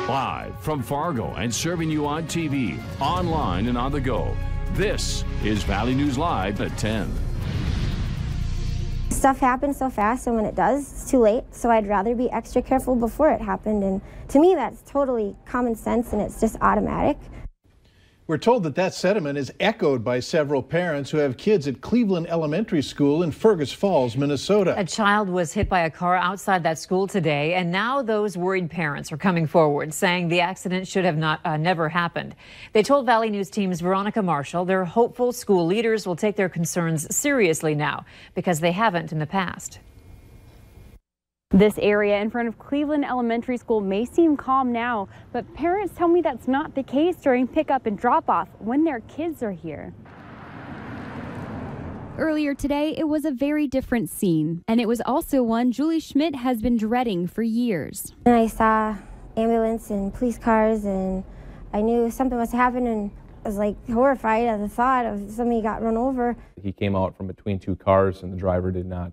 Live from Fargo and serving you on TV, online, and on the go. This is Valley News Live at 10. Stuff happens so fast, and when it does, it's too late. So I'd rather be extra careful before it happened. And to me, that's totally common sense, and it's just automatic. We're told that that sentiment is echoed by several parents who have kids at Cleveland Elementary School in Fergus Falls, Minnesota. A child was hit by a car outside that school today, and now those worried parents are coming forward, saying the accident should have never happened. They told Valley News Team's Veronica Marshall they're hopeful school leaders will take their concerns seriously now, because they haven't in the past. This area in front of Cleveland Elementary School may seem calm now, but parents tell me that's not the case during pickup and drop-off when their kids are here. Earlier today, it was a very different scene, and it was also one Julie Schmidt has been dreading for years. And I saw ambulance and police cars, and I knew something must happen, and I was like horrified at the thought of somebody got run over. He came out from between two cars, and the driver did not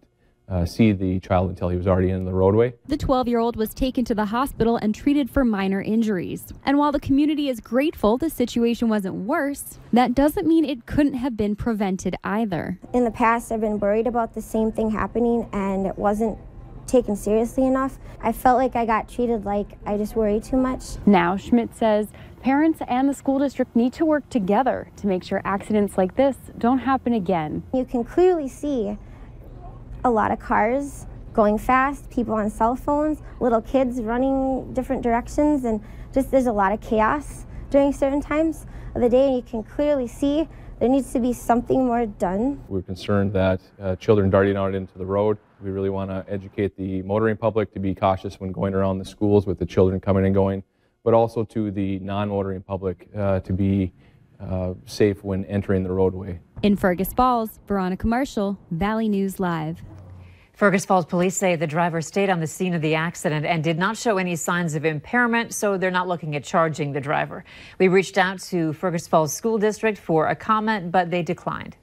see the child until he was already in the roadway. The 12-year-old was taken to the hospital and treated for minor injuries. And while the community is grateful the situation wasn't worse, that doesn't mean it couldn't have been prevented either. In the past, I've been worried about the same thing happening, and it wasn't taken seriously enough. I felt like I got treated like I just worry too much. Now, Schmidt says parents and the school district need to work together to make sure accidents like this don't happen again. You can clearly see a lot of cars going fast, people on cell phones, little kids running different directions, and just there's a lot of chaos during certain times of the day, and you can clearly see there needs to be something more done. We're concerned that children darting out into the road. We really want to educate the motoring public to be cautious when going around the schools with the children coming and going, but also to the non-motoring public to be safe when entering the roadway. In Fergus Falls, Veronica Marshall, Valley News Live. Fergus Falls police say the driver stayed on the scene of the accident and did not show any signs of impairment, so they're not looking at charging the driver. We reached out to Fergus Falls School District for a comment, but they declined.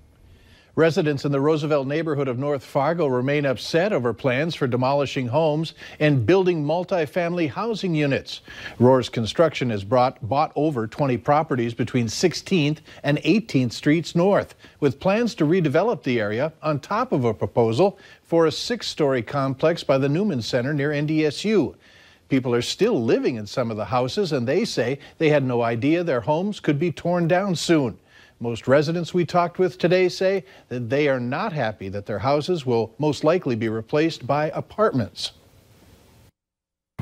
Residents in the Roosevelt neighborhood of North Fargo remain upset over plans for demolishing homes and building multifamily housing units. Rohr's Construction has bought over 20 properties between 16th and 18th Streets North, with plans to redevelop the area on top of a proposal for a 6-story complex by the Newman Center near NDSU. People are still living in some of the houses, and they say they had no idea their homes could be torn down soon. Most residents we talked with today say that they are not happy that their houses will most likely be replaced by apartments.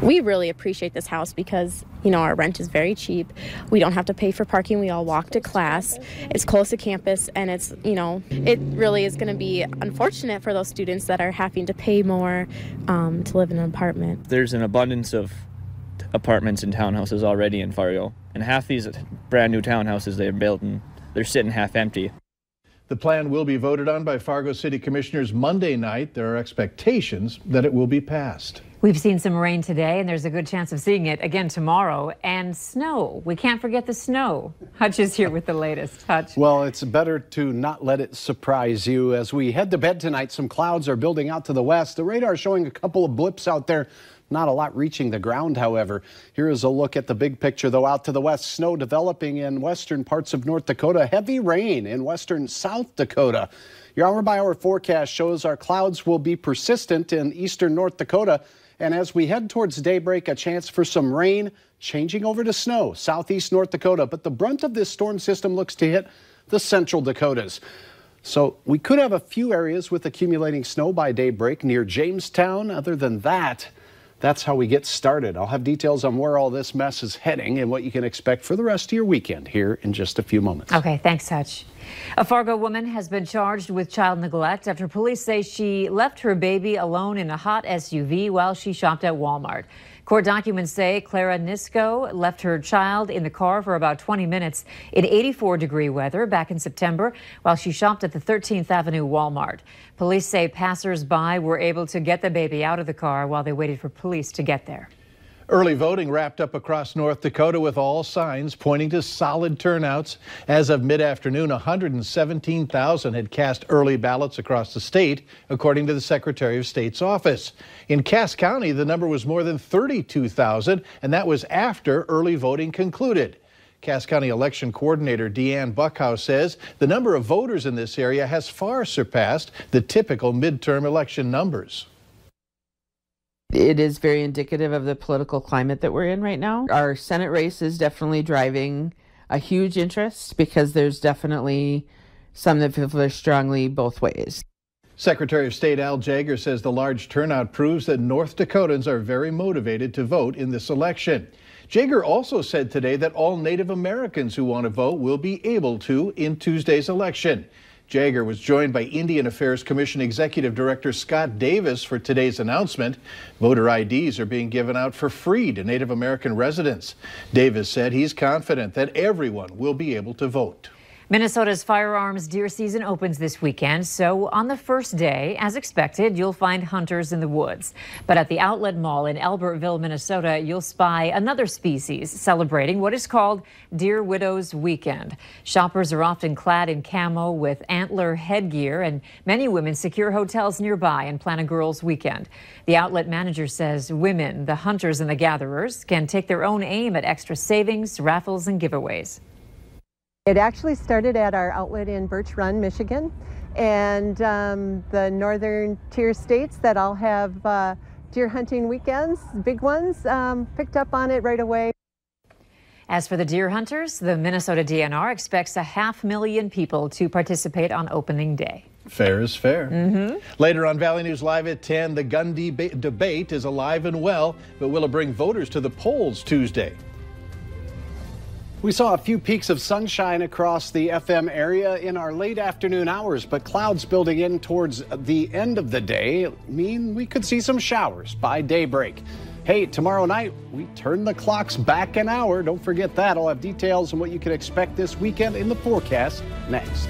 We really appreciate this house because, you know, our rent is very cheap. We don't have to pay for parking. We all walk to class. It's close to campus, and it's, you know, it really is going to be unfortunate for those students that are having to pay more to live in an apartment. There's an abundance of apartments and townhouses already in Fargo, and half these brand new townhouses they're building, they're sitting half empty. The plan will be voted on by Fargo City Commissioners Monday night. There are expectations that it will be passed. We've seen some rain today, and there's a good chance of seeing it again tomorrow. And snow. We can't forget the snow. Hutch is here with the latest. Hutch. Well, it's better to not let it surprise you. As we head to bed tonight, some clouds are building out to the west. The radar showing a couple of blips out there. Not a lot reaching the ground, however. Here is a look at the big picture, though. Out to the west, snow developing in western parts of North Dakota. Heavy rain in western South Dakota. Your hour-by-hour forecast shows our clouds will be persistent in eastern North Dakota. And as we head towards daybreak, a chance for some rain, changing over to snow, southeast North Dakota. But the brunt of this storm system looks to hit the central Dakotas. So we could have a few areas with accumulating snow by daybreak near Jamestown. Other than that, that's how we get started. I'll have details on where all this mess is heading and what you can expect for the rest of your weekend here in just a few moments. Okay, thanks, Hutch. A Fargo woman has been charged with child neglect after police say she left her baby alone in a hot SUV while she shopped at Walmart. Court documents say Clara Nisco left her child in the car for about 20 minutes in 84-degree weather back in September while she shopped at the 13th Avenue Walmart. Police say passers-by were able to get the baby out of the car while they waited for police to get there. Early voting wrapped up across North Dakota with all signs pointing to solid turnouts. As of mid-afternoon, 117,000 had cast early ballots across the state, according to the Secretary of State's office. In Cass County, the number was more than 32,000, and that was after early voting concluded. Cass County Election Coordinator Deanne Buckhouse says the number of voters in this area has far surpassed the typical midterm election numbers. It is very indicative of the political climate that we're in right now. Our Senate race is definitely driving a huge interest because there's definitely some that feel strongly both ways. Secretary of State Al Jaeger says the large turnout proves that North Dakotans are very motivated to vote in this election. Jaeger also said today that all Native Americans who want to vote will be able to in Tuesday's election. Jaeger was joined by Indian Affairs Commission Executive Director Scott Davis for today's announcement. Voter IDs are being given out for free to Native American residents. Davis said he's confident that everyone will be able to vote. Minnesota's firearms deer season opens this weekend, so on the first day, as expected, you'll find hunters in the woods. But at the Outlet Mall in Albertville, Minnesota, you'll spy another species celebrating what is called Deer Widows Weekend. Shoppers are often clad in camo with antler headgear, and many women secure hotels nearby and plan a girls' weekend. The outlet manager says women, the hunters and the gatherers, can take their own aim at extra savings, raffles, and giveaways. It actually started at our outlet in Birch Run, Michigan, and the northern tier states that all have deer hunting weekends, big ones, picked up on it right away. As for the deer hunters, the Minnesota DNR expects 500,000 people to participate on opening day. Fair is fair. Later on Valley News Live at 10, the gun debate is alive and well, but will it bring voters to the polls Tuesday? We saw a few peaks of sunshine across the FM area in our late afternoon hours, but clouds building in towards the end of the day mean we could see some showers by daybreak. Hey, tomorrow night, we turn the clocks back an hour. Don't forget that. I'll have details on what you can expect this weekend in the forecast next.